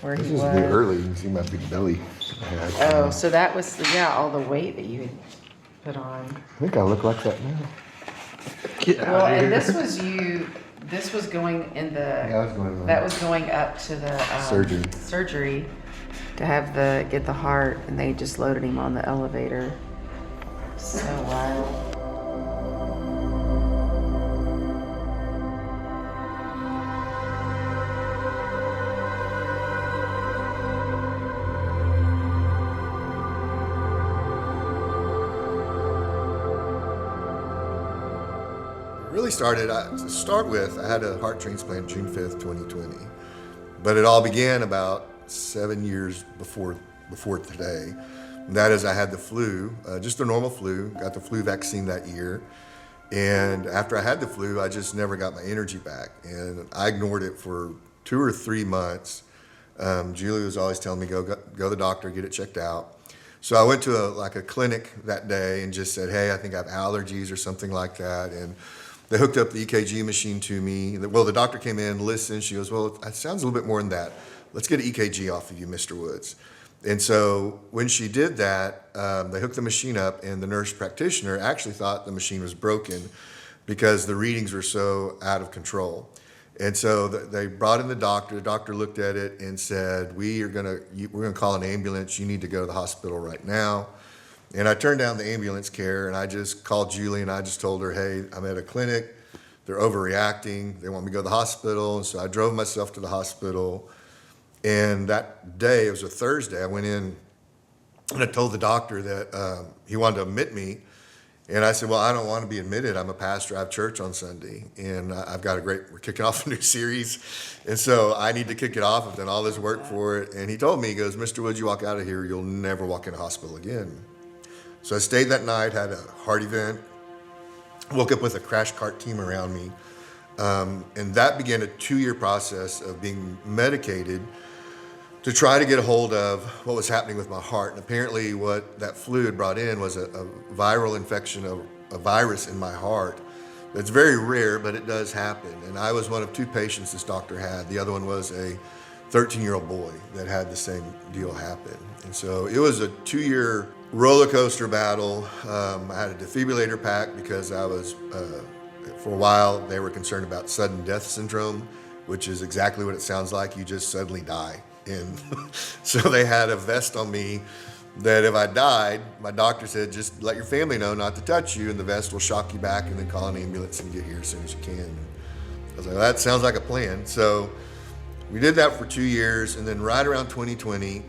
where This he is was. me early. You can see my big belly. Oh, so that was, all the weight that you had put on. I think I look like that now. Get Well, out of and here. this was going in the, That was going up to the surgery to have get the heart, and they just loaded him on the elevator. So wild. Really started, to start with, I had a heart transplant June 5th, 2020. But it all began about 7 years before today. And that is, I had the flu, just a normal flu, got the flu vaccine that year. And after I had the flu, I just never got my energy back. And I ignored it for 2 or 3 months. Julie was always telling me, go to the doctor, get it checked out. So I went to a clinic that day and just said, hey, I think I have allergies or something like that. And they hooked up the EKG machine to me. Well, the doctor came in, listened. She goes, well, it sounds a little bit more than that. Let's get an EKG off of you, Mr. Woods. And so when she did that, they hooked the machine up, and the nurse practitioner actually thought the machine was broken because the readings were so out of control. And so they brought in the doctor. The doctor looked at it and said, we're gonna call an ambulance. You need to go to the hospital right now. And I turned down the ambulance care, and I just called Julie, and I just told her, hey, I'm at a clinic. They're overreacting. They want me to go to the hospital. And so I drove myself to the hospital. And that day, it was a Thursday, I went in and I told the doctor that he wanted to admit me. And I said, well, I don't want to be admitted. I'm a pastor. I have church on Sunday. And we're kicking off a new series. And so I need to kick it off. I've done all this work for it. And he told me, he goes, Mr. Woods, you walk out of here, you'll never walk in a hospital again. So I stayed that night, had a heart event, woke up with a crash cart team around me. And that began a 2-year process of being medicated to try to get a hold of what was happening with my heart. And apparently what that flu had brought in was a viral infection of a virus in my heart. That's very rare, but it does happen. And I was one of 2 patients this doctor had. The other one was a 13-year-old boy that had the same deal happen. And so it was a 2-year roller coaster battle. I had a defibrillator pack because I was, for a while, they were concerned about sudden death syndrome, which is exactly what it sounds like. You just suddenly die. And so they had a vest on me that if I died, my doctor said, just let your family know not to touch you, and the vest will shock you back and then call an ambulance and get here as soon as you can. And I was like, well, that sounds like a plan. So we did that for 2 years, and then right around 2020,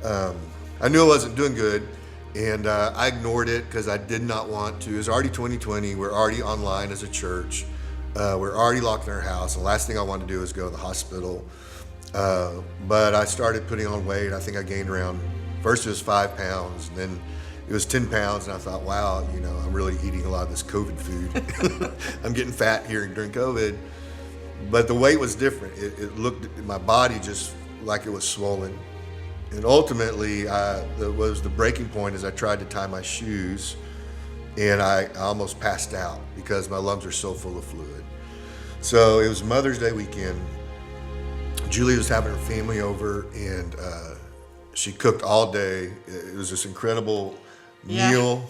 I knew I wasn't doing good, and I ignored it because I did not want to. It was already 2020. We're already online as a church. We're already locked in our house. The last thing I wanted to do was go to the hospital. But I started putting on weight. I think I gained around, first it was 5 pounds, and then it was 10 pounds. And I thought, wow, I'm really eating a lot of this COVID food. I'm getting fat here during COVID. But the weight was different. It looked at my body just like it was swollen. And ultimately, it was the breaking point as I tried to tie my shoes, and I almost passed out because my lungs are so full of fluid. So it was Mother's Day weekend. Julie was having her family over, and she cooked all day. It was this incredible meal.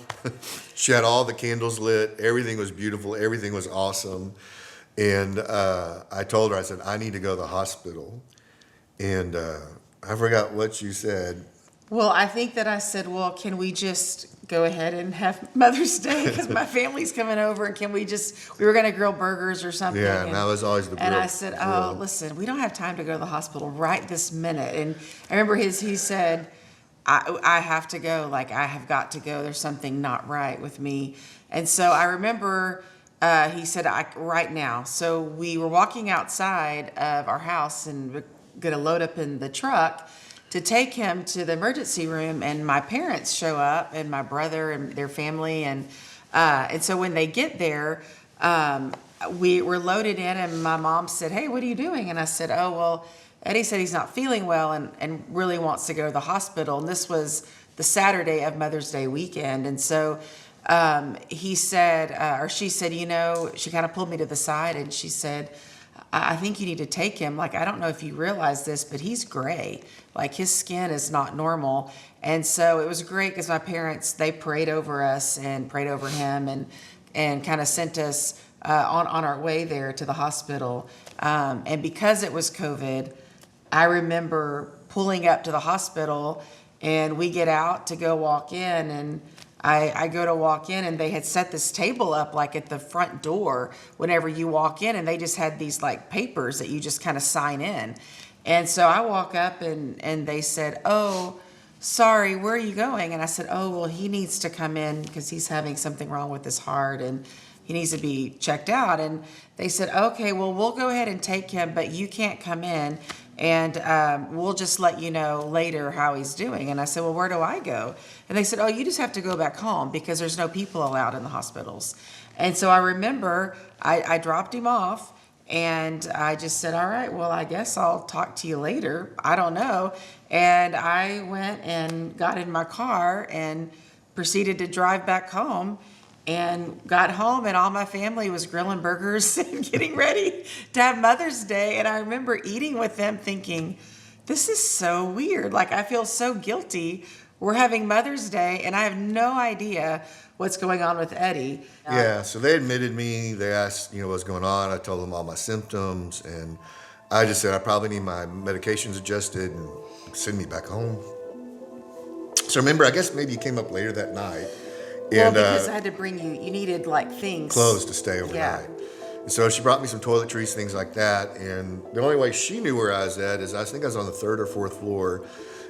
She had all the candles lit. Everything was beautiful. Everything was awesome. And I told her, I said, I need to go to the hospital. And I forgot what you said. Well, I think that I said, well, can we just go ahead and have Mother's Day because my family's coming over, and we were going to grill burgers or something. Yeah, and that was always the grill. And I said, oh, listen, we don't have time to go to the hospital right this minute. And I remember he said, I have to go, like I have got to go. There's something not right with me. And so I remember he said, right now. So we were walking outside of our house and we're going to load up in the truck to take him to the emergency room, and my parents show up, and my brother and their family, and so when they get there, we were loaded in, and my mom said, hey, what are you doing? And I said, oh, well, Eddie said he's not feeling well and really wants to go to the hospital. And this was the Saturday of Mother's Day weekend. And so he said, or she said, she kind of pulled me to the side, and she said, I think you need to take him. Like, I don't know if you realize this, but he's gray. Like, his skin is not normal. And so it was great because my parents, they prayed over us and prayed over him and kind of sent us on our way there to the hospital. And because it was COVID, I remember pulling up to the hospital, and we get out to go walk in, and I go to walk in, and they had set this table up like at the front door whenever you walk in, and they just had these like papers that you just kind of sign in. And so I walk up, and they said, "Oh, sorry, where are you going?" And I said, "Oh, well, he needs to come in because he's having something wrong with his heart, and he needs to be checked out." And they said, "Okay, well, we'll go ahead and take him, but you can't come in, and we'll just let you know later how he's doing." And I said, "Well, where do I go?" And they said, "Oh, you just have to go back home because there's no people allowed in the hospitals." And so I remember I dropped him off, and I just said, "All right, well, I guess I'll talk to you later. I don't know." And I went and got in my car and proceeded to drive back home, and got home, and all my family was grilling burgers and getting ready to have Mother's Day. And I remember eating with them thinking, this is so weird. Like, I feel so guilty. We're having Mother's Day, and I have no idea what's going on with Eddie. Yeah, so they admitted me. They asked, what's going on. I told them all my symptoms, and I just said I probably need my medications adjusted and send me back home. So remember, I guess maybe you came up later that night. Well, because I had to bring you needed like things. Clothes to stay overnight. Yeah. And so she brought me some toiletries, things like that. And the only way she knew where I was at is I think I was on the 3rd or 4th floor,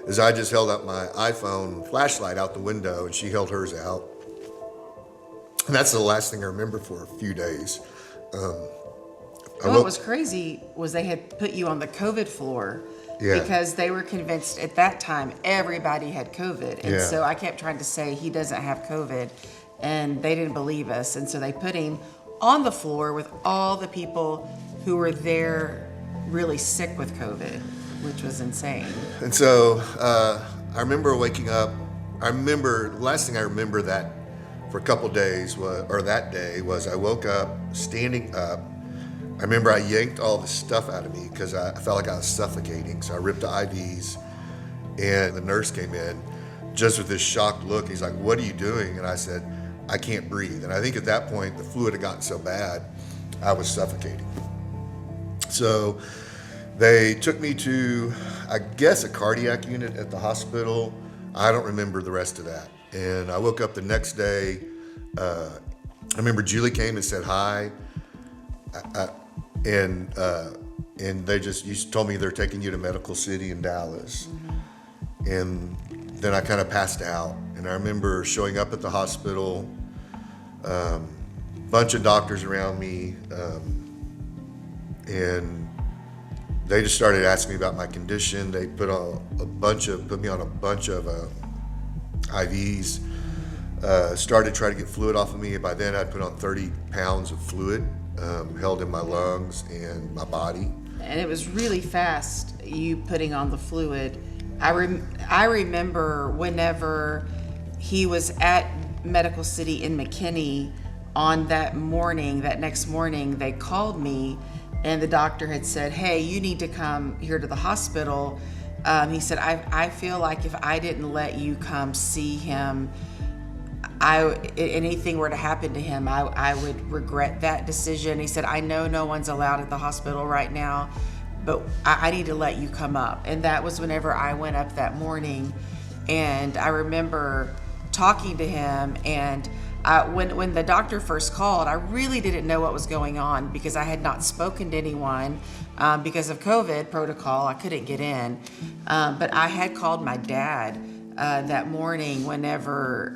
is I just held up my iPhone flashlight out the window, and she held hers out. And that's the last thing I remember for a few days. What was crazy was they had put you on the COVID floor. Yeah. Because they were convinced at that time everybody had COVID. And Yeah. so I kept trying to say he doesn't have COVID, and they didn't believe us. And so they put him on the floor with all the people who were there really sick with COVID, which was insane. And so I remember waking up. The last thing I remember that for a couple days that day was I woke up standing up. I remember I yanked all the stuff out of me because I felt like I was suffocating. So I ripped the IVs, and the nurse came in just with this shocked look. He's like, "What are you doing?" And I said, "I can't breathe." And I think at that point, the fluid had gotten so bad, I was suffocating. So they took me to, I guess, a cardiac unit at the hospital. I don't remember the rest of that. And I woke up the next day. I remember Julie came and said hi. And they just told me they're taking you to Medical City in Dallas. Mm-hmm. And then I kind of passed out. And I remember showing up at the hospital, bunch of doctors around me, and they just started asking me about my condition. They put me on a bunch of IVs, started trying to get fluid off of me. By then I'd put on 30 pounds of fluid. Held in my lungs and my body. And it was really fast, you putting on the fluid. I remember whenever he was at Medical City in McKinney on that next morning, they called me, and the doctor had said, "Hey, you need to come here to the hospital." He said, I feel like if I didn't let you come see him, anything were to happen to him, I would regret that decision. He said, "I know no one's allowed at the hospital right now, but I need to let you come up." And that was whenever I went up that morning. And I remember talking to him, and when the doctor first called, I really didn't know what was going on because I had not spoken to anyone because of COVID protocol. I couldn't get in. But I had called my dad that morning whenever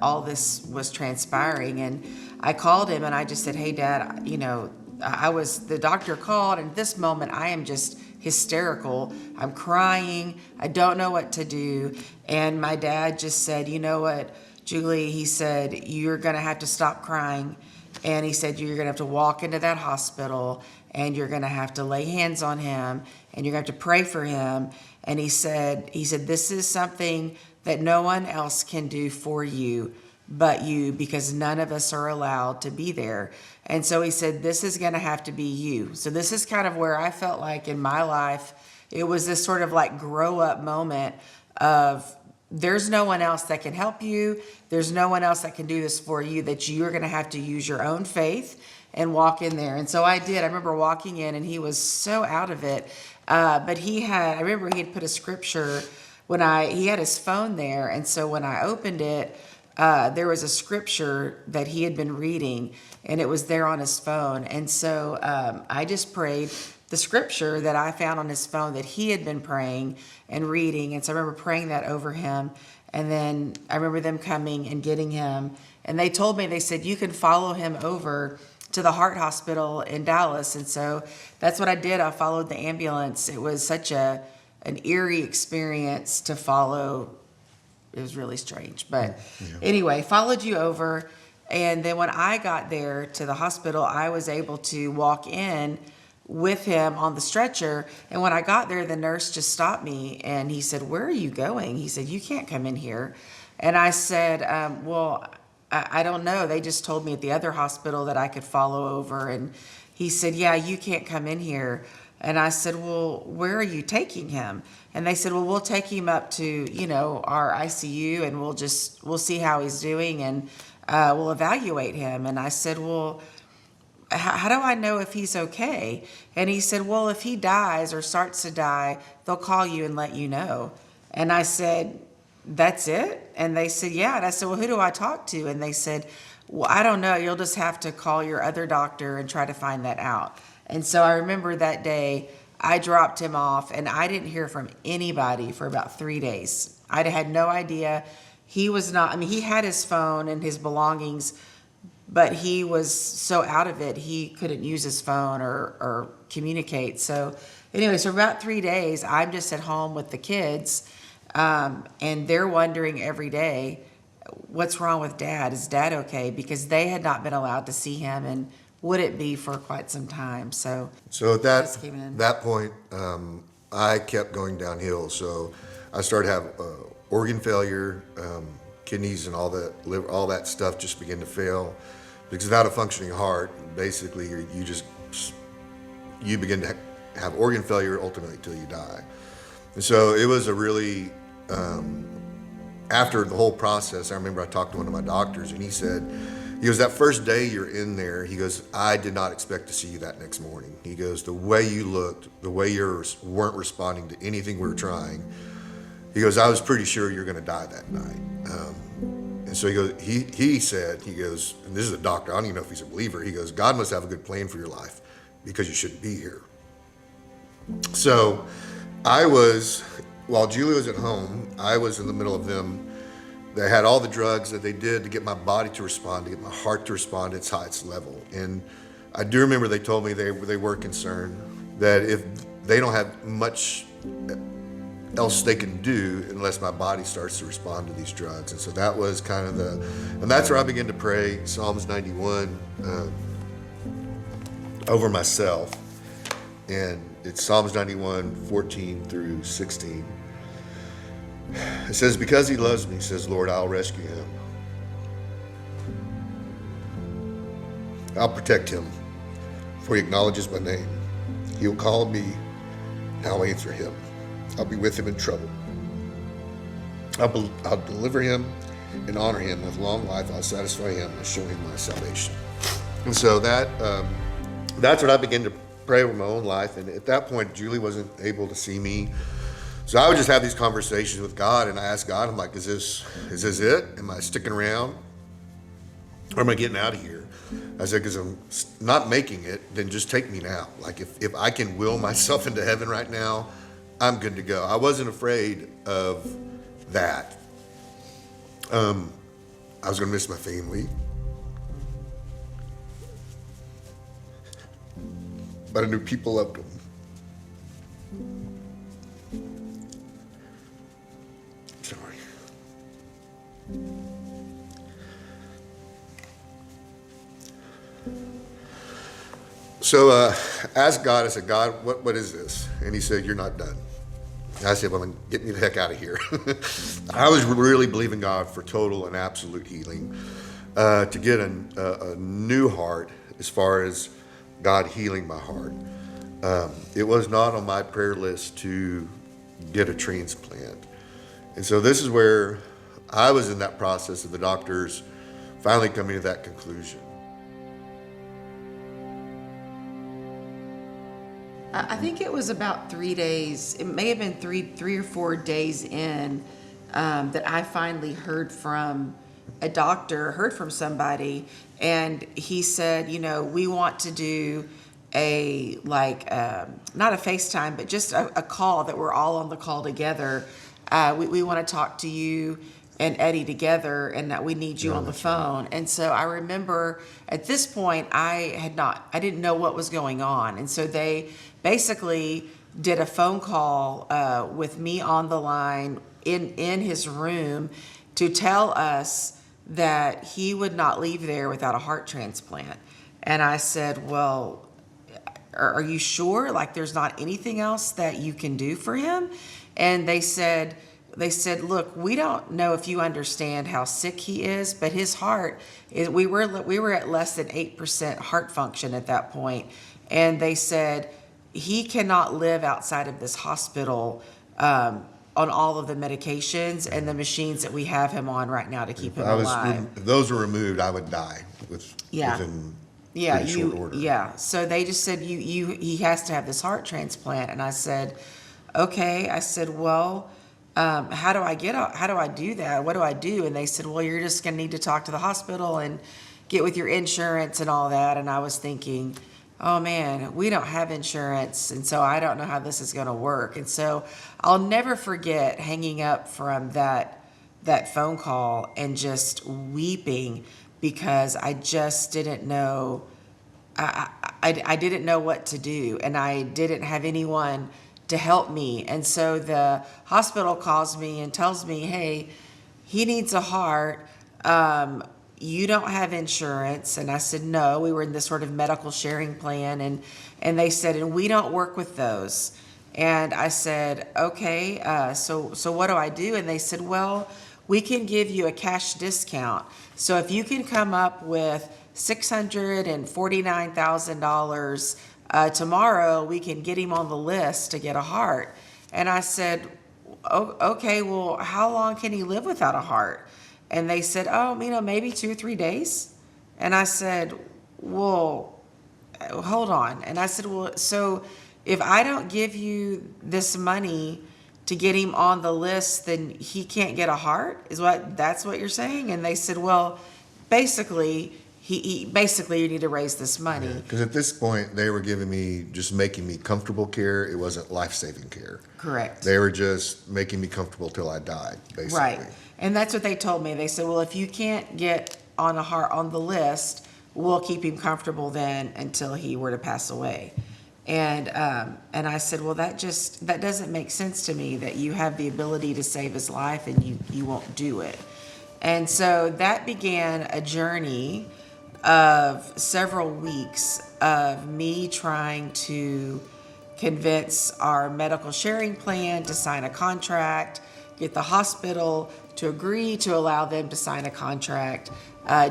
all this was transpiring, and I called him and I just said, "Hey Dad, the doctor called, and at this moment I am just hysterical. I'm crying. I don't know what to do." And my dad just said, "You know what, Julie," he said, "you're gonna have to stop crying." And he said, "You're gonna have to walk into that hospital, and you're gonna have to lay hands on him, and you're gonna have to pray for him." And he said, "This is something that no one else can do for you but you, because none of us are allowed to be there. And so he said, this is going to have to be you. So this is kind of where I felt like in my life, it was this sort of like grow up moment of there's no one else that can help you. There's no one else that can do this for you, that you're going to have to use your own faith and walk in there. And so I did. I remember walking in and he was so out of it. But I remember he had put a scripture he had his phone there. And so when I opened it, there was a scripture that he had been reading and it was there on his phone. And so I just prayed the scripture that I found on his phone that he had been praying and reading. And so I remember praying that over him. And then I remember them coming and getting him. And they told me, they said, you can follow him over to the heart hospital in Dallas. And so that's what I did. I followed the ambulance. It was such an eerie experience to follow. It was really strange. But anyway, followed you over. And then when I got there to the hospital, I was able to walk in with him on the stretcher. And when I got there, the nurse just stopped me and he said, where are you going? He said, you can't come in here. And I said, well, I don't know. They just told me at the other hospital that I could follow over. And he said, yeah, you can't come in here. And I said, well, where are you taking him? And they said, well, we'll take him up to, our ICU and we'll see how he's doing and we'll evaluate him. And I said, well, how do I know if he's okay? And he said, well, if he dies or starts to die, they'll call you and let you know. And I said, that's it? And they said, yeah. And I said, well, who do I talk to? And they said, well, I don't know. You'll just have to call your other doctor and try to find that out. And so I remember that day I dropped him off and I didn't hear from anybody for about 3 days. I had no idea. He had his phone and his belongings, but he was so out of it, he couldn't use his phone or communicate. So anyway, so about 3 days, I'm just at home with the kids, and they're wondering every day, what's wrong with Dad? Is Dad okay? Because they had not been allowed to see him and wouldn't be for quite some time. So at that point, I kept going downhill. So I started to have organ failure, kidneys and all that, liver, all that stuff just began to fail. Because without a functioning heart, basically you begin to have organ failure ultimately till you die. And so it was a really, after the whole process, I remember I talked to one of my doctors and he goes, that first day you're in there, he goes, I did not expect to see you that next morning. He goes, the way you looked, the way you weren't responding to anything we were trying, he goes, I was pretty sure you're going to die that night. And so he goes, he said, and this is a doctor, I don't even know if he's a believer, he goes, God must have a good plan for your life because you shouldn't be here. So while Julie was at home, I was in the middle of them. They had all the drugs that they did to get my body to respond, to get my heart to respond at its highest level. And I do remember they told me they were concerned that if they don't have much else they can do unless my body starts to respond to these drugs. And so that was kind of and that's where I began to pray Psalms 91 over myself. And it's Psalms 91, 14 through 16. It says, because he loves me, says Lord, I'll rescue him. I'll protect him, for he acknowledges my name. He'll call me, and I'll answer him. I'll be with him in trouble. I'll deliver him and honor him. With long life, I'll satisfy him and show him my salvation. And so that's what I began to pray over my own life. And at that point, Julie wasn't able to see me. So I would just have these conversations with God, and I asked God, I'm like, is this it? Am I sticking around? Or am I getting out of here? I said, because I'm not making it, then just take me now. Like if I can will myself into heaven right now, I'm good to go. I wasn't afraid of that. I was going to miss my family. But I knew people loved them. Sorry. So asked God, I said, God, what is this? And he said, you're not done. I said, well, then get me the heck out of here. I was really believing God for total and absolute healing, to get a new heart as far as God healing my heart. It was not on my prayer list to get a transplant. And so this is where I was in that process of the doctors finally coming to that conclusion. I think it was about 3 days, it may have been three or 4 days in, that I finally heard from a doctor, heard from somebody, and he said, we want to do a, not a FaceTime, but just a call that we're all on the call together. We want to talk to you and Eddie together, and that we need you on the phone. Right. And so I remember at this point, I didn't know what was going on. And so they basically did a phone call with me on the line in his room to tell us that he would not leave there without a heart transplant. And I said, well, are you sure? Like, there's not anything else that you can do for him? And they said, look, we don't know if you understand how sick he is, but his heart is, we were at less than 8% heart function at that point. And they said, he cannot live outside of this hospital on all of the medications and the machines that we have him on right now to keep him alive. If those were removed, I would die within pretty short order. Yeah, so they just said, he has to have this heart transplant. And I said, okay. I said, well, how do I do that? What do I do? And they said, well, you're just going to need to talk to the hospital and get with your insurance and all that. And I was thinking, oh man, we don't have insurance. And so I don't know how this is going to work. And so I'll never forget hanging up from that phone call and just weeping because I just didn't know. I didn't know what to do, and I didn't have anyone to help me. And so the hospital calls me and tells me, hey, he needs a heart. You don't have insurance. And I said, no, we were in this sort of medical sharing plan. And they said, and we don't work with those. And I said, okay, so what do I do? And they said, well, we can give you a cash discount. So if you can come up with $649,000 tomorrow, we can get him on the list to get a heart. And I said, oh, okay, well, how long can he live without a heart? And they said, oh, maybe 2 or 3 days. And I said, well, hold on. And I said, well, so if I don't give you this money to get him on the list, then he can't get a heart? That's what you're saying? And they said, well, basically, you need to raise this money. Because at this point, they were making me comfortable care. It wasn't life-saving care. Correct. They were just making me comfortable till I died, basically. Right. And that's what they told me. They said, well, if you can't get on a heart on the list, we'll keep him comfortable then until he were to pass away. And I said, well, that doesn't make sense to me, that you have the ability to save his life and you won't do it. And so that began a journey of several weeks of me trying to convince our medical sharing plan to sign a contract, get the hospital to agree to allow them to sign a contract,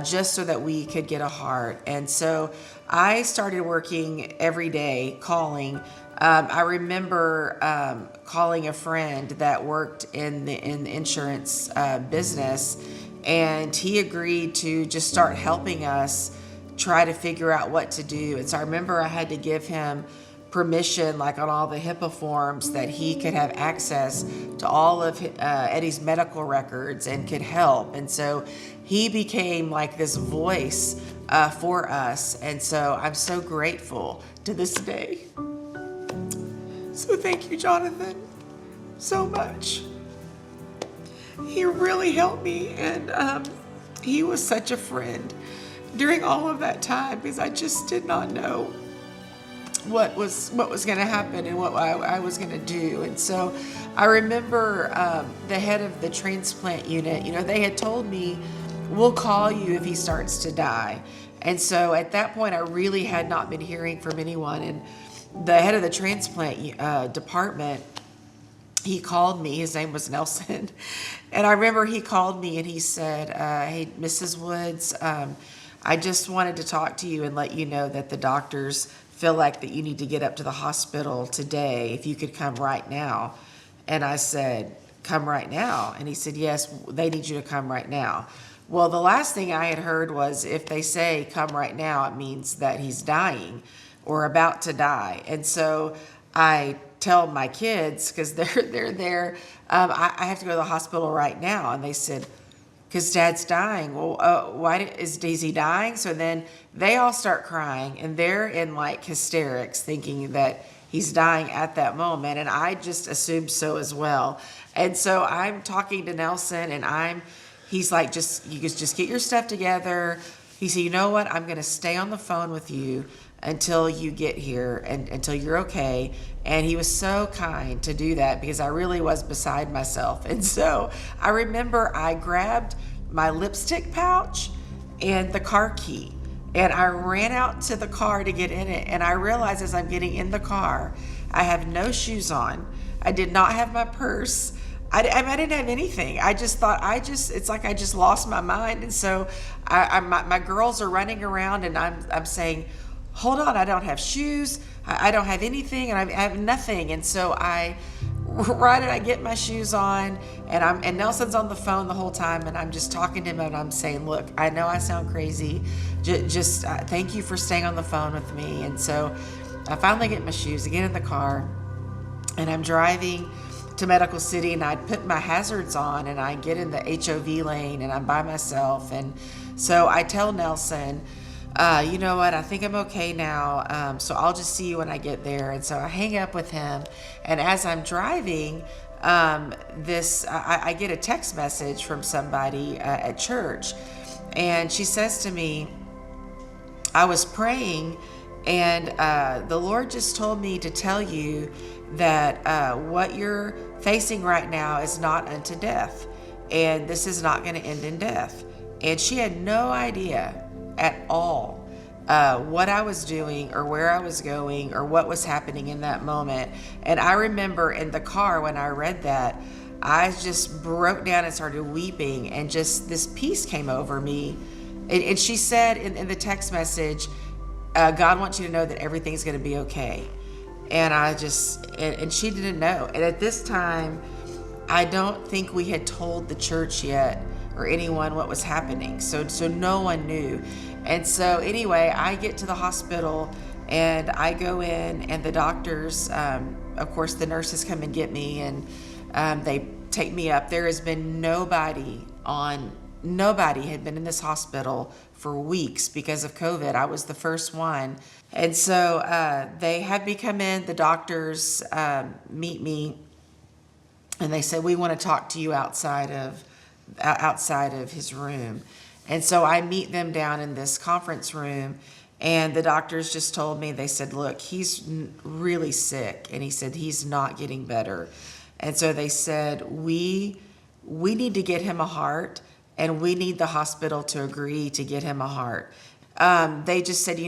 just so that we could get a heart. And so I started working every day, calling. I remember calling a friend that worked in the insurance business, and he agreed to just start helping us try to figure out what to do. And so I remember I had to give him permission, like on all the HIPAA forms, that he could have access to all of Eddie's medical records and could help. And so he became like this voice for us. And so I'm so grateful to this day. So thank you, Jonathan, so much. He really helped me, and he was such a friend during all of that time, because I just did not know what was going to happen and what I was going to do. And so I remember the head of the transplant unit, they had told me, we'll call you if he starts to die. And so at that point, I really had not been hearing from anyone. And the head of the transplant department he called me. His name was Nelson. And I remember he called me and he said, hey, Mrs. Woods, I just wanted to talk to you and let you know that the doctors feel like that you need to get up to the hospital today, if you could come right now. And I said, come right now? And he said, yes, they need you to come right now. Well, the last thing I had heard was if they say come right now, it means that he's dying or about to die. And so I tell my kids, because they're there, I have to go to the hospital right now. And they said, because Dad's dying. Well, is he dying? So then they all start crying, and they're in like hysterics, thinking that he's dying at that moment. And I just assumed so as well. And so I'm talking to Nelson, and he's like, you just get your stuff together. He said, you know what? I'm going to stay on the phone with you until you get here and until you're okay. And he was so kind to do that, because I really was beside myself. And so I remember I grabbed my lipstick pouch and the car key, and I ran out to the car to get in it. And I realized as I'm getting in the car, I have no shoes on. I did not have my purse. I didn't have anything. I just thought, it's like I just lost my mind. And so my girls are running around, and I'm saying, hold on, I don't have shoes. I don't have anything, and I have nothing. And so I get my shoes on, and Nelson's on the phone the whole time, and I'm just talking to him, and I'm saying, look, I know I sound crazy. Just thank you for staying on the phone with me. And so I finally get my shoes, I get in the car, and I'm driving to Medical City, and I put my hazards on, and I get in the HOV lane, and I'm by myself. And so I tell Nelson, you know what, I think I'm okay now, so I'll just see you when I get there. And so I hang up with him, and as I'm driving, I get a text message from somebody at church, and she says to me, I was praying, and the Lord just told me to tell you that what you're facing right now is not unto death, and this is not going to end in death. And she had no idea at all what I was doing or where I was going or what was happening in that moment. And I remember in the car when I read that, I just broke down and started weeping, and just this peace came over me. And she said in the text message, God wants you to know that everything's going to be okay. And and she didn't know. And at this time, I don't think we had told the church yet or anyone what was happening. So no one knew. And so anyway, I get to the hospital, and I go in, and the doctors, of course, the nurses come and get me, and they take me up. There has been nobody had been in this hospital for weeks because of COVID. I was the first one. And so they had me come in, the doctors meet me, and they said, we want to talk to you outside of his room. And so I meet them down in this conference room, and the doctors just told me, they said, look, he's really sick, and he said he's not getting better. And so they said, we need to get him a heart, and we need the hospital to agree to get him a heart. They just said,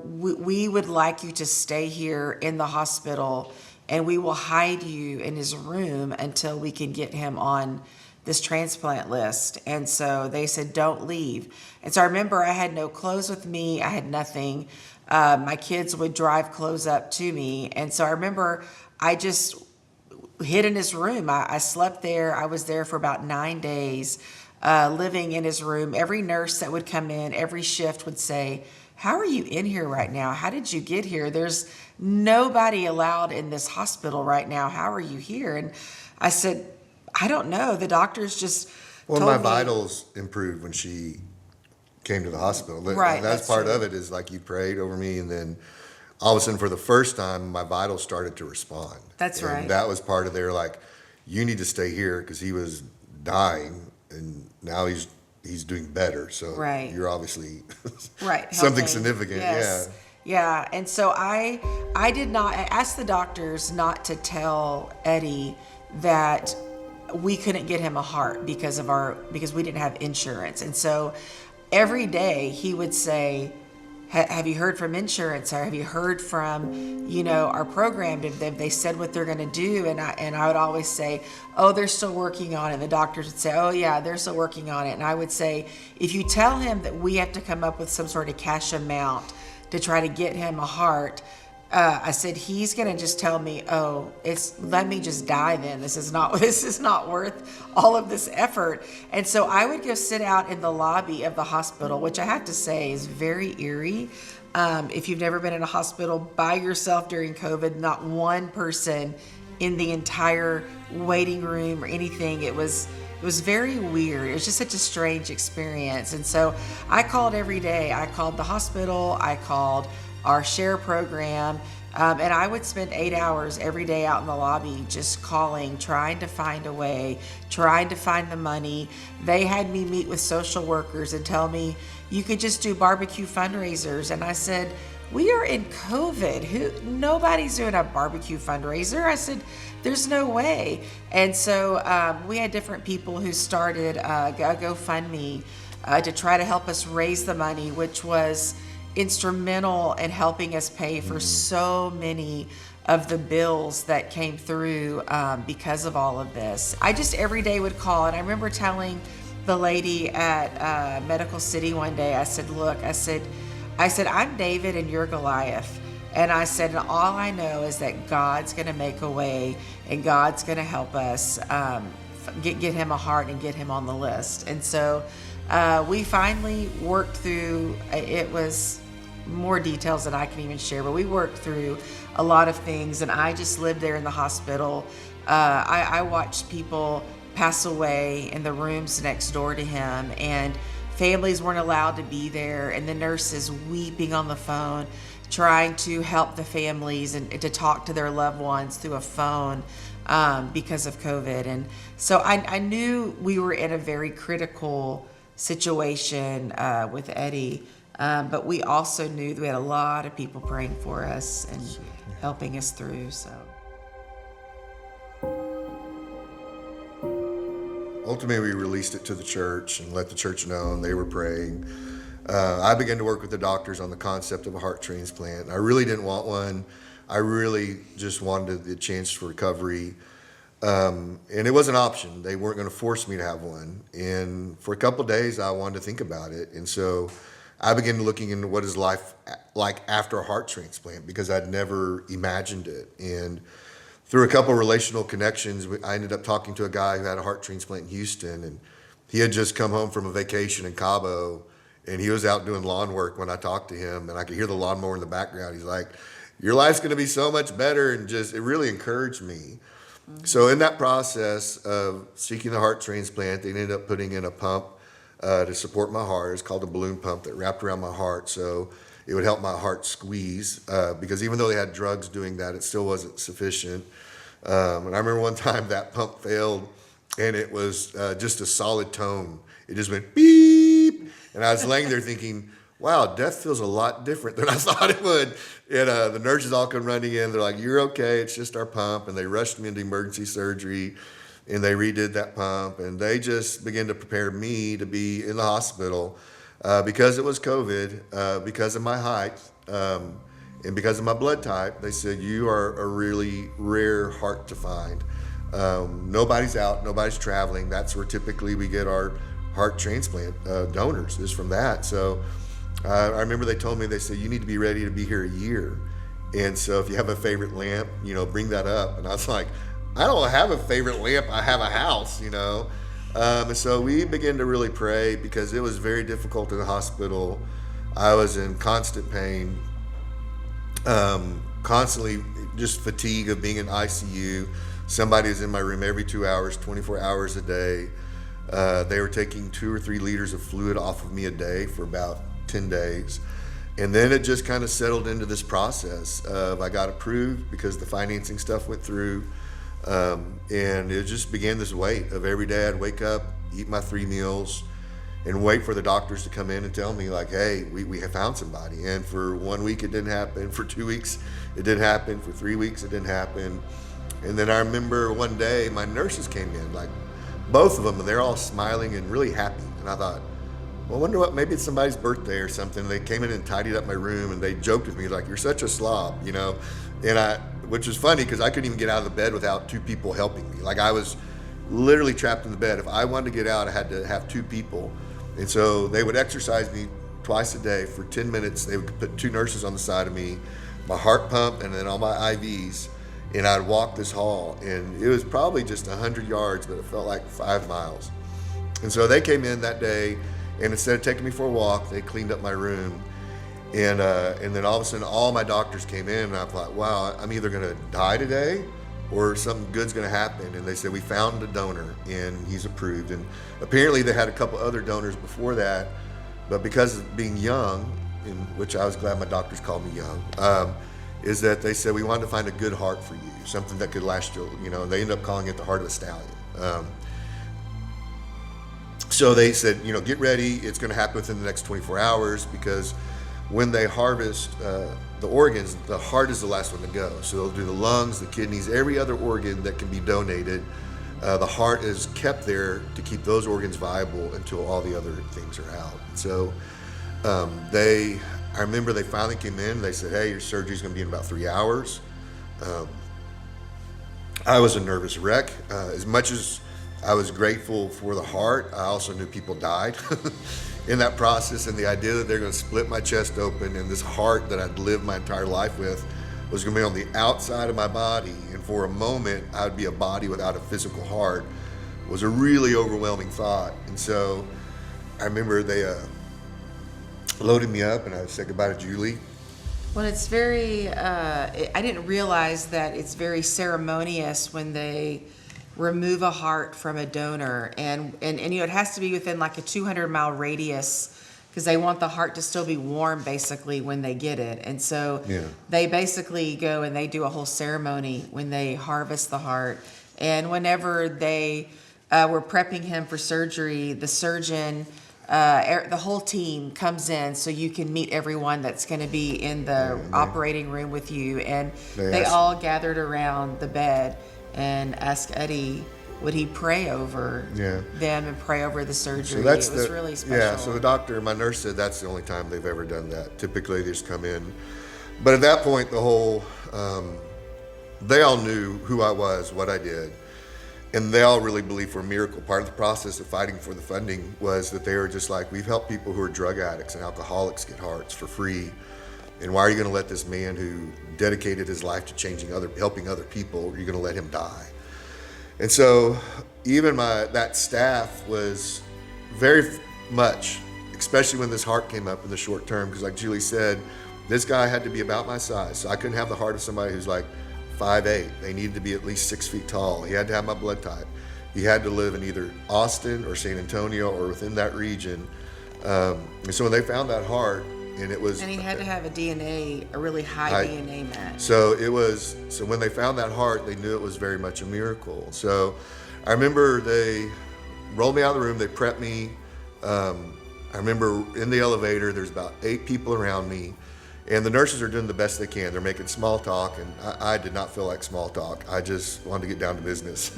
we would like you to stay here in the hospital, and we will hide you in his room until we can get him on this transplant list. And so they said, don't leave. And so I remember I had no clothes with me. I had nothing. My kids would drive clothes up to me. And so I remember I just hid in his room. I slept there. I was there for about 9 days, living in his room. Every nurse that would come in, every shift would say, how are you in here right now? How did you get here? There's nobody allowed in this hospital right now. How are you here? And I said, I don't know. The doctors just told my me. vitals improved when she came to the hospital. Right, That's part of it, is like you prayed over me, and then all of a sudden, for the first time, my vitals started to respond. That's and right. That was part of their, like, you need to stay here because he was dying, and now he's doing better. So Right. you're obviously Right. something helping. significant. Yes. Yeah. And so I asked the doctors not to tell Eddie that we couldn't get him a heart because we didn't have insurance. And so every day he would say, Have you heard from insurance, or have you heard from, our program? Have they said what they're going to do? And I would always say, oh, they're still working on it. And the doctors would say, oh yeah, they're still working on it. And I would say, if you tell him that we have to come up with some sort of cash amount to try to get him a heart, I said, he's going to just tell me, oh, let me just die then. This is not worth all of this effort. And so I would go sit out in the lobby of the hospital, which I have to say is very eerie. If you've never been in a hospital by yourself during COVID, not one person in the entire waiting room or anything. It was very weird. It was just such a strange experience. And so I called every day. I called the hospital. I called our share program. And I would spend 8 hours every day out in the lobby just calling, trying to find a way, trying to find the money. They had me meet with social workers and tell me, you could just do barbecue fundraisers. And I said, we are in COVID. Nobody's doing a barbecue fundraiser. I said, there's no way. And so we had different people who started a GoFundMe to try to help us raise the money, which was instrumental in helping us pay for so many of the bills that came through because of all of this. I just every day would call, and I remember telling the lady at Medical City one day, I said, look, I said, I'm David and you're Goliath. And I said, and all I know is that God's going to make a way, and God's going to help us get him a heart and get him on the list. And so we finally worked through, it was more details than I can even share, but we worked through a lot of things, and I just lived there in the hospital. I watched people pass away in the rooms next door to him, and families weren't allowed to be there, and the nurses weeping on the phone, trying to help the families and to talk to their loved ones through a phone because of COVID. And so I knew we were in a very critical situation with Eddie, but we also knew that we had a lot of people praying for us and helping us through. So ultimately, we released it to the church and let the church know, and they were praying. I began to work with the doctors on the concept of a heart transplant. I really didn't want one. I really just wanted the chance for recovery. And it was an option. They weren't going to force me to have one. And for a couple of days, I wanted to think about it. And so I began looking into what is life like after a heart transplant, because I'd never imagined it. And through a couple of relational connections, I ended up talking to a guy who had a heart transplant in Houston, and he had just come home from a vacation in Cabo, and he was out doing lawn work when I talked to him, and I could hear the lawnmower in the background. He's like, your life's going to be so much better, and just, it really encouraged me. Mm-hmm. So in that process of seeking the heart transplant, they ended up putting in a pump to support my heart. It's called a balloon pump that wrapped around my heart, so it would help my heart squeeze, because even though they had drugs doing that, it still wasn't sufficient. And I remember one time that pump failed, and it was just a solid tone. It just went beep, and I was laying there thinking, wow, death feels a lot different than I thought it would. And the nurses all come running in. They're like, you're okay, it's just our pump. And they rushed me into emergency surgery, and they redid that pump, and they just began to prepare me to be in the hospital because it was COVID, because of my height, and because of my blood type. They said, you are a really rare heart to find. Nobody's out, nobody's traveling. That's where typically we get our heart transplant donors, is from that. So I remember they told me, they said, you need to be ready to be here a year. And so if you have a favorite lamp, bring that up. And I was like, I don't have a favorite lamp, I have a house, And so we began to really pray, because it was very difficult in the hospital. I was in constant pain, constantly just fatigue of being in ICU. Somebody was in my room every 2 hours, 24 hours a day. They were taking 2 or 3 liters of fluid off of me a day for about 10 days. And then it just kind of settled into this process of, I got approved because the financing stuff went through. And it just began this wait of every day I'd wake up, eat my 3 meals, and wait for the doctors to come in and tell me, like, hey, we have found somebody. And for 1 week it didn't happen, for 2 weeks it didn't happen, for 3 weeks it didn't happen. And then I remember one day my nurses came in, like both of them, and they're all smiling and really happy. And I thought, well, I wonder what, maybe it's somebody's birthday or something. They came in and tidied up my room, and they joked with me like, you're such a slob, you know? And which was funny because I couldn't even get out of the bed without two people helping me. Like I was literally trapped in the bed. If I wanted to get out, I had to have two people. And so they would exercise me twice a day for 10 minutes. They would put two nurses on the side of me, my heart pump, and then all my IVs. And I'd walk this hall, and it was probably just 100 yards, but it felt like 5 miles. And so they came in that day, and instead of taking me for a walk, they cleaned up my room. And then all of a sudden, all my doctors came in, and I thought, wow, I'm either gonna die today or something good's gonna happen. And they said, we found a donor, and he's approved. And apparently they had a couple other donors before that, but because of being young, in which I was glad my doctors called me young, is that they said, we wanted to find a good heart for you, something that could last you, you know, and they ended up calling it the heart of a stallion. So they said, you know, get ready, it's gonna happen within the next 24 hours because when they harvest the organs, the heart is the last one to go. So they'll do the lungs, the kidneys, every other organ that can be donated. The heart is kept there to keep those organs viable until all the other things are out. So I remember they finally came in, they said, hey, your surgery's gonna be in about 3 hours. I was a nervous wreck. As much as I was grateful for the heart, I also knew people died in that process, and the idea that they're gonna split my chest open and this heart that I'd lived my entire life with was gonna be on the outside of my body, and for a moment I would be a body without a physical heart, was a really overwhelming thought. And so I remember they loaded me up, and I said goodbye to Julie. Well, it's very, I didn't realize that it's very ceremonious when they remove a heart from a donor, and you know, it has to be within like a 200-mile radius because they want the heart to still be warm basically when they get it. And so they basically go and they do a whole ceremony when they harvest the heart. And whenever they were prepping him for surgery, the surgeon, the whole team comes in so you can meet everyone that's going to be in the operating room with you. And they all gathered around the bed and asked Eddie, would he pray over them and pray over the surgery? So it was really special. Yeah, so the doctor, my nurse said that's the only time they've ever done that. Typically they just come in. But at that point, the whole, they all knew who I was, what I did. And they all really believed for a miracle. Part of the process of fighting for the funding was that they were just like, we've helped people who are drug addicts and alcoholics get hearts for free. And why are you gonna let this man who dedicated his life to helping other people, you're gonna let him die? And so even that staff was very much, especially when this heart came up in the short term, because like Julie said, this guy had to be about my size. So I couldn't have the heart of somebody who's like 5'8". They needed to be at least 6 feet tall. He had to have my blood type. He had to live in either Austin or San Antonio or within that region. And so when they found that heart, and he had to have a really high DNA match. So when they found that heart, they knew it was very much a miracle. So I remember they rolled me out of the room, they prepped me. I remember in the elevator, there's about 8 people around me, and the nurses are doing the best they can. They're making small talk, and I did not feel like small talk. I just wanted to get down to business.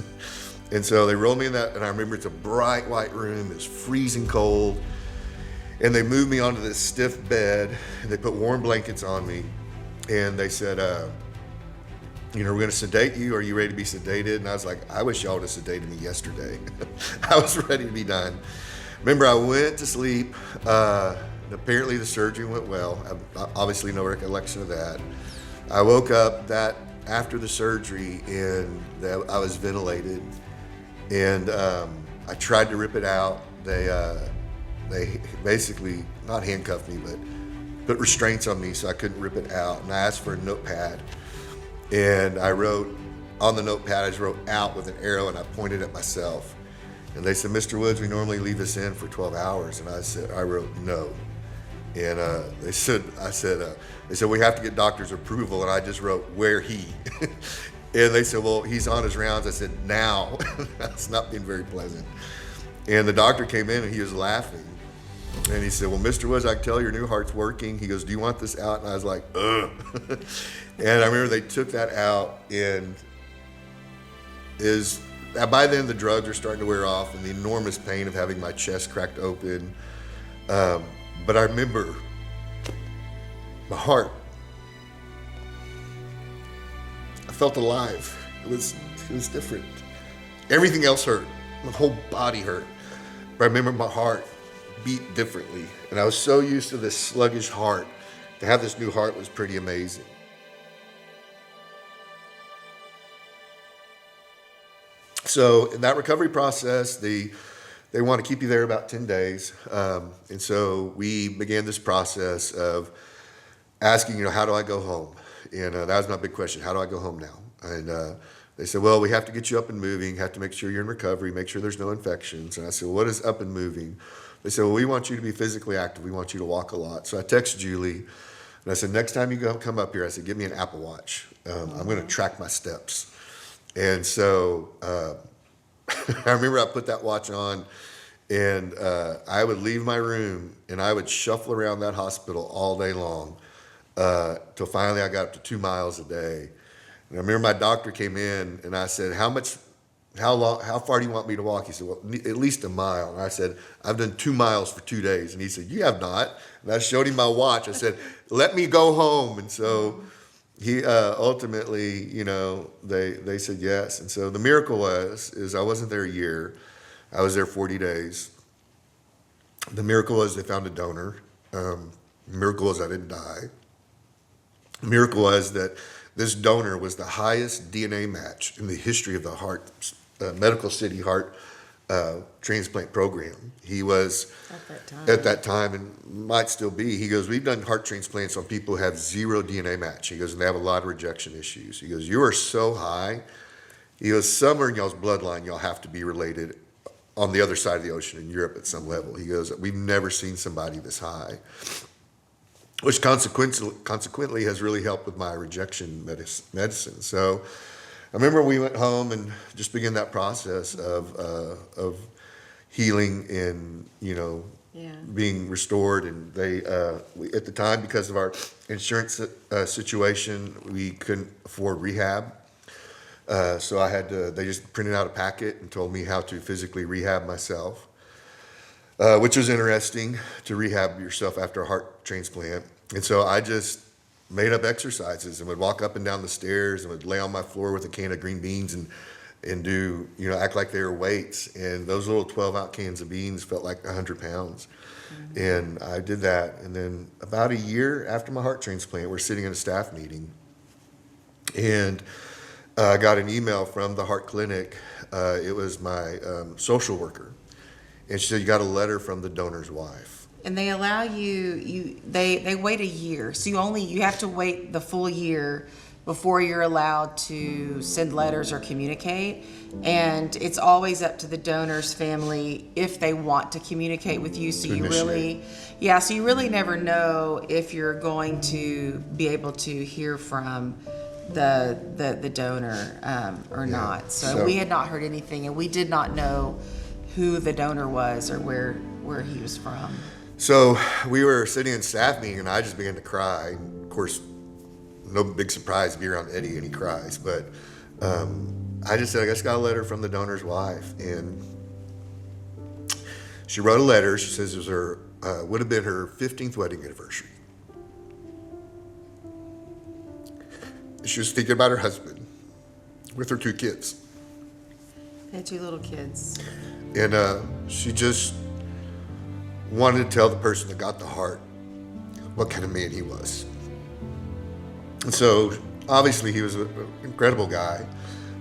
And so they rolled me in that, and I remember it's a bright white room, it's freezing cold. And they moved me onto this stiff bed, and they put warm blankets on me, and they said, you know, we're gonna sedate you. Are you ready to be sedated? And I was like, I wish y'all would have sedated me yesterday. I was ready to be done. Remember, I went to sleep. Apparently the surgery went well. Obviously no recollection of that. I woke up after the surgery, and I was ventilated, and I tried to rip it out. They basically not handcuffed me, but put restraints on me so I couldn't rip it out. And I asked for a notepad, and I wrote on the notepad, I just wrote out with an arrow, and I pointed at myself. And they said, Mr. Woods, we normally leave this in for 12 hours. And I wrote no. And they said, we have to get doctor's approval. And I just wrote, where he? And they said, well, he's on his rounds. I said, now. That's not being very pleasant. And the doctor came in, and he was laughing. And he said, well, Mr. Woods, I can tell your new heart's working. He goes, do you want this out? And I was like, ugh. And I remember they took that out, and by then the drugs are starting to wear off, and the enormous pain of having my chest cracked open But I remember my heart. I felt alive. It was different. Everything else hurt. My whole body hurt. But I remember my heart beat differently. And I was so used to this sluggish heart. To have this new heart was pretty amazing. So in that recovery process, they want to keep you there about 10 days. And so we began this process of asking, how do I go home? And that was my big question. How do I go home now? And they said, well, we have to get you up and moving, have to make sure you're in recovery, make sure there's no infections. And I said, well, what is up and moving? They said, well, we want you to be physically active. We want you to walk a lot. So I texted Julie, and I said, next time you come up here, I said, give me an Apple Watch. I'm going to track my steps. And so I remember I put that watch on, and I would leave my room, and I would shuffle around that hospital all day long till finally I got up to 2 miles a day. And I remember my doctor came in, and I said, how far do you want me to walk? He said, well, at least a mile. And I said, I've done 2 miles for 2 days. And he said, you have not. And I showed him my watch. I said, let me go home. And so he ultimately, they said yes. And so the miracle is I wasn't there a year. I was there 40 days. The miracle was they found a donor. The miracle was I didn't die. The miracle was that this donor was the highest DNA match in the history of the heart, Medical City Heart transplant program. He was, at that time, and might still be, he goes, we've done heart transplants on people who have zero DNA match. He goes, and they have a lot of rejection issues. He goes, you are so high. He goes, somewhere in y'all's bloodline, y'all have to be related on the other side of the ocean in Europe at some level. He goes, we've never seen somebody this high, which consequently has really helped with my rejection medicine. So I remember we went home and just began that process of healing and, being restored. And they, at the time, because of our insurance situation, we couldn't afford rehab. So they just printed out a packet and told me how to physically rehab myself. Which was interesting, to rehab yourself after a heart transplant. And so I just made up exercises and would walk up and down the stairs and would lay on my floor with a can of green beans and do, act like they were weights. And those little 12-ounce cans of beans felt like 100 pounds. Mm-hmm. And I did that. And then about a year after my heart transplant, we're sitting in a staff meeting. And I got an email from the heart clinic. It was my social worker. And she said, you got a letter from the donor's wife. And they allow they wait a year. So you have to wait the full year before you're allowed to send letters or communicate. And it's always up to the donor's family if they want to communicate with you. So you really never know if you're going to be able to hear from the donor or not. So we had not heard anything, and we did not know who the donor was or where he was from. So we were sitting in staff meeting, and I just began to cry. Of course, no big surprise to be around Eddie, and he cries. But I just said, I just got a letter from the donor's wife, and she wrote a letter. She says it was would have been her 15th wedding anniversary. She was thinking about her husband with her 2 kids. They had 2 little kids. And she just wanted to tell the person that got the heart what kind of man he was. And so obviously he was an incredible guy,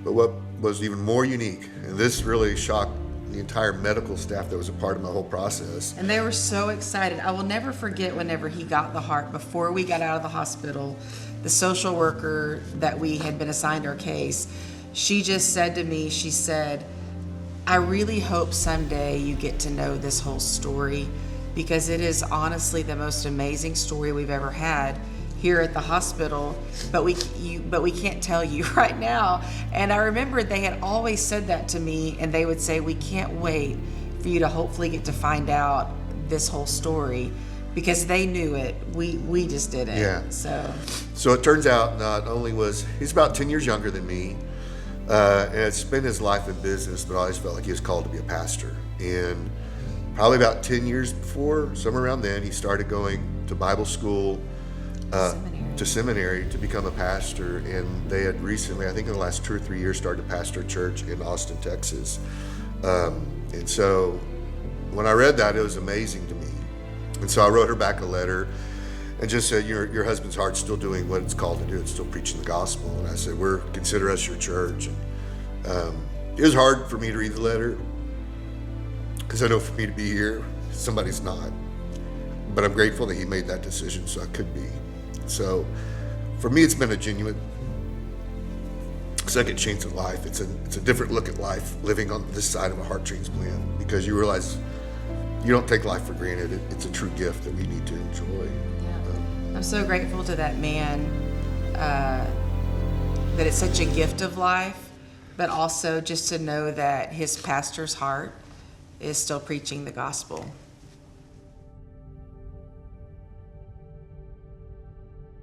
but what was even more unique, and this really shocked the entire medical staff that was a part of my whole process. And they were so excited. I will never forget whenever he got the heart, before we got out of the hospital, the social worker that we had been assigned our case, she just said to me, she said, I really hope someday you get to know this whole story, because it is honestly the most amazing story we've ever had here at the hospital, but we can't tell you right now. And I remember they had always said that to me, and they would say, we can't wait for you to hopefully get to find out this whole story, because they knew it. We just didn't. Yeah. So it turns out not only he's about 10 years younger than me, and had spent his life in business, but I always felt like he was called to be a pastor. And probably about 10 years before, somewhere around then, he started going to Bible school, to seminary to become a pastor. And they had recently, I think in the last 2 or 3 years, started to pastor a church in Austin, Texas. And so when I read that, it was amazing to me. And so I wrote her back a letter and just said, your husband's heart's still doing what it's called to do. It's still preaching the gospel. And I said, consider us your church. And, it was hard for me to read the letter because I know for me to be here, somebody's not. But I'm grateful that he made that decision so I could be. So for me, it's been a genuine second chance at life. It's a different look at life living on this side of a heart transplant, because you realize you don't take life for granted. It's a true gift that we need to enjoy. Yeah. I'm so grateful to that man that it's such a gift of life, but also just to know that his pastor's heart is still preaching the gospel.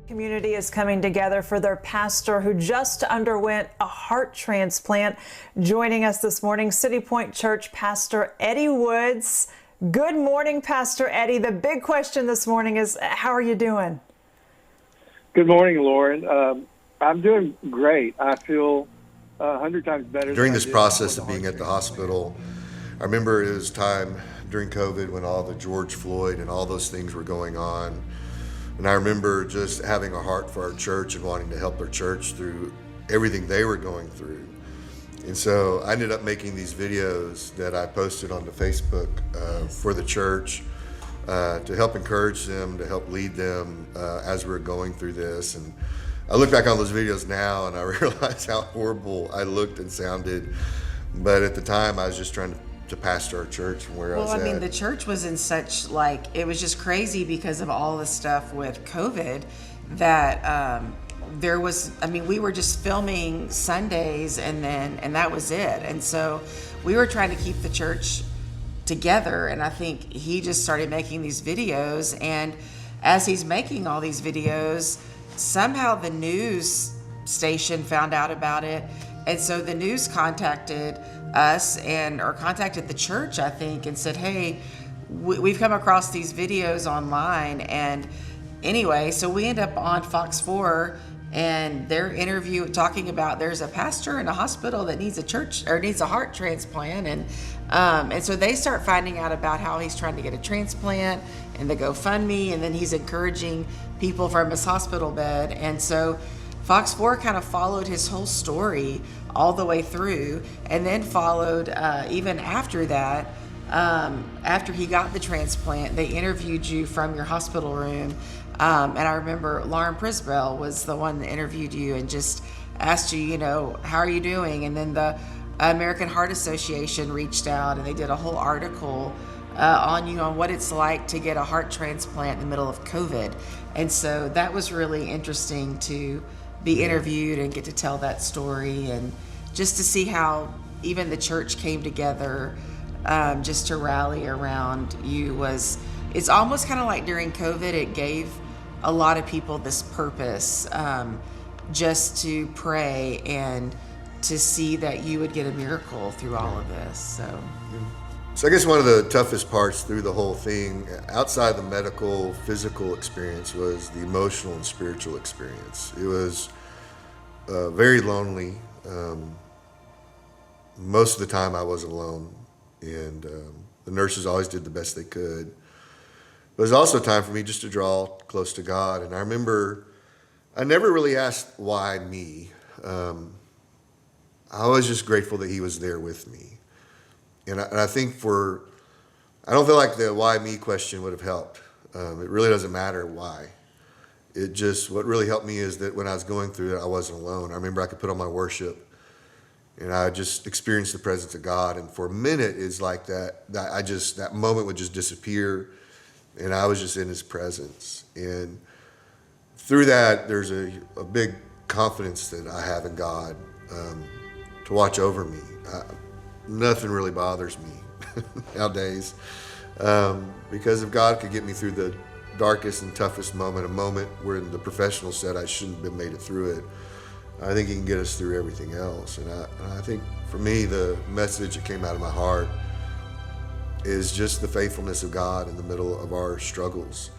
Community is coming together for their pastor who just underwent a heart transplant. Joining us this morning, City Point Church Pastor Eddie Woods. Good morning, Pastor Eddie. The big question this morning is, how are you doing? Good morning, Lauren. I'm doing great. I feel 100 times better. During this process of being at the hospital, I remember it was time during COVID when all the George Floyd and all those things were going on. And I remember just having a heart for our church and wanting to help our church through everything they were going through. And so I ended up making these videos that I posted onto Facebook for the church to help encourage them, to help lead them as we're going through this. And I look back on those videos now and I realize how horrible I looked and sounded. But at the time, I was just trying to pastor our church from where I was at. Well, I mean, the church was in such, it was just crazy because of all the stuff with COVID that we were just filming Sundays and that was it. And so we were trying to keep the church together. And I think he just started making these videos. And as he's making all these videos, somehow the news station found out about it. And so the news contacted us or contacted the church, I think, and said, hey, we've come across these videos online. And anyway, so we end up on Fox 4 and their interview talking about there's a pastor in a hospital that needs a heart transplant. And so they start finding out about how he's trying to get a transplant and the GoFundMe, and then he's encouraging people from his hospital bed. And so Fox 4 kind of followed his whole story all the way through, and then followed even after that. After he got the transplant, they interviewed you from your hospital room. And I remember Lauren Prisbell was the one that interviewed you and just asked you, how are you doing? And then the American Heart Association reached out and they did a whole article on you on what it's like to get a heart transplant in the middle of COVID. And so that was really interesting to be interviewed and get to tell that story, and just to see how even the church came together just to rally around you. It's almost kind of like during COVID, it gave a lot of people this purpose just to pray and to see that you would get a miracle through all of this. So I guess one of the toughest parts through the whole thing, outside the medical, physical experience, was the emotional and spiritual experience. It was very lonely. Most of the time I was alone, and the nurses always did the best they could. But it was also time for me just to draw close to God. And I remember I never really asked why me. I was just grateful that he was there with me. And I think I don't feel like the why me question would have helped. It really doesn't matter why. What really helped me is that when I was going through it, I wasn't alone. I remember I could put on my worship and I just experienced the presence of God. And for a minute, it's like that moment would just disappear and I was just in his presence. And through that, there's a big confidence that I have in God to watch over me. Nothing really bothers me nowadays because if God could get me through the darkest and toughest moment, a moment where the professional said I shouldn't have made it through it, I think he can get us through everything else. And I think for me, the message that came out of my heart is just the faithfulness of God in the middle of our struggles.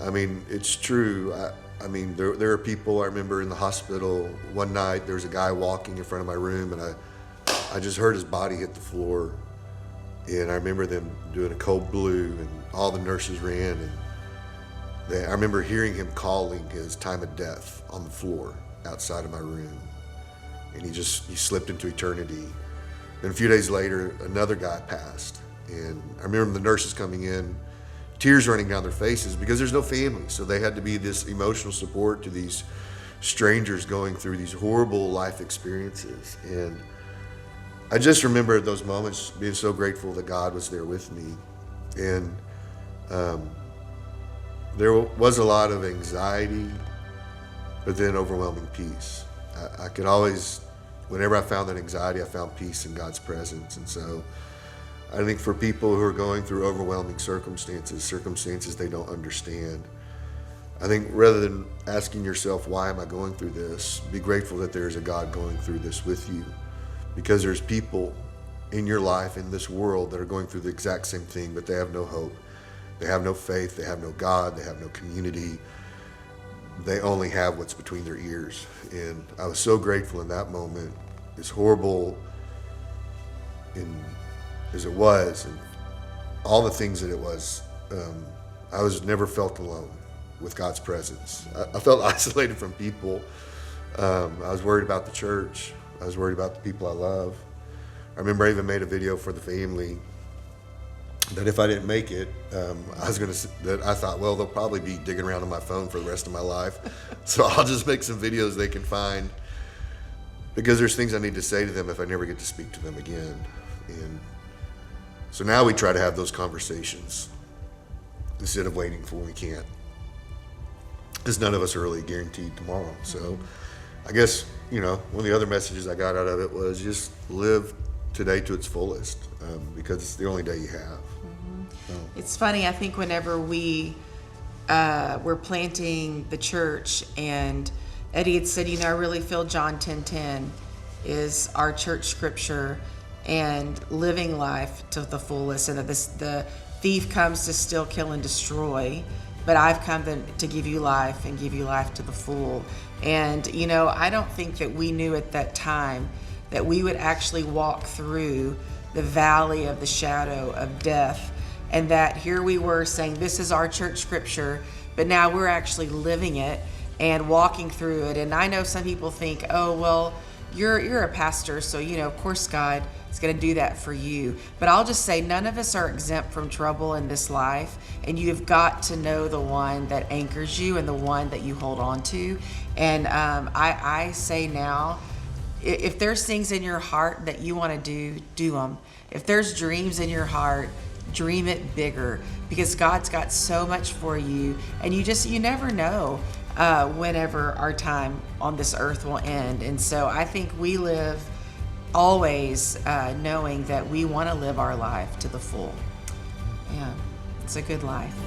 I mean, it's true. I mean, there are people, I remember in the hospital one night, there was a guy walking in front of my room, and I just heard his body hit the floor. And I remember them doing a cold blue, and all the nurses ran, and I remember hearing him calling his time of death on the floor outside of my room. And he slipped into eternity. Then a few days later, another guy passed. And I remember the nurses coming in, tears running down their faces, because there's no family. So they had to be this emotional support to these strangers going through these horrible life experiences. And I just remember those moments being so grateful that God was there with me. And there was a lot of anxiety, but then overwhelming peace. I could always, whenever I found that anxiety, I found peace in God's presence. And so I think for people who are going through overwhelming circumstances they don't understand, I think rather than asking yourself, why am I going through this, be grateful that there's a God going through this with you. Because there's people in your life, in this world, that are going through the exact same thing, but they have no hope. They have no faith. They have no God. They have no community. They only have what's between their ears. And I was so grateful in that moment, as horrible as it was, and all the things that it was, I was never felt alone with God's presence. I felt isolated from people. I was worried about the church. I was worried about the people I love. I remember I even made a video for the family that if I didn't make it, I thought, well, they'll probably be digging around on my phone for the rest of my life. So I'll just make some videos they can find, because there's things I need to say to them if I never get to speak to them again. And so now we try to have those conversations instead of waiting for when we can't, because none of us are really guaranteed tomorrow. So I guess, one of the other messages I got out of it was just live today to its fullest, because it's the only day you have. It's funny, I think whenever we were planting the church, and Eddie had said, I really feel John 10:10 is our church scripture, and living life to the fullest, and that the thief comes to steal, kill, and destroy, but I've come to give you life, and give you life to the full. And, I don't think that we knew at that time that we would actually walk through the valley of the shadow of death, and that here we were saying, this is our church scripture, but now we're actually living it and walking through it. And I know some people think, oh, well, you're a pastor, so, of course God is going to do that for you. But I'll just say, none of us are exempt from trouble in this life, and you've got to know the one that anchors you and the one that you hold on to. And I say now, if there's things in your heart that you want to do them. If there's dreams in your heart, dream it bigger, because God's got so much for you, and you never know whenever our time on this earth will end. And so I think we live always knowing that we want to live our life to the full. Yeah, it's a good life.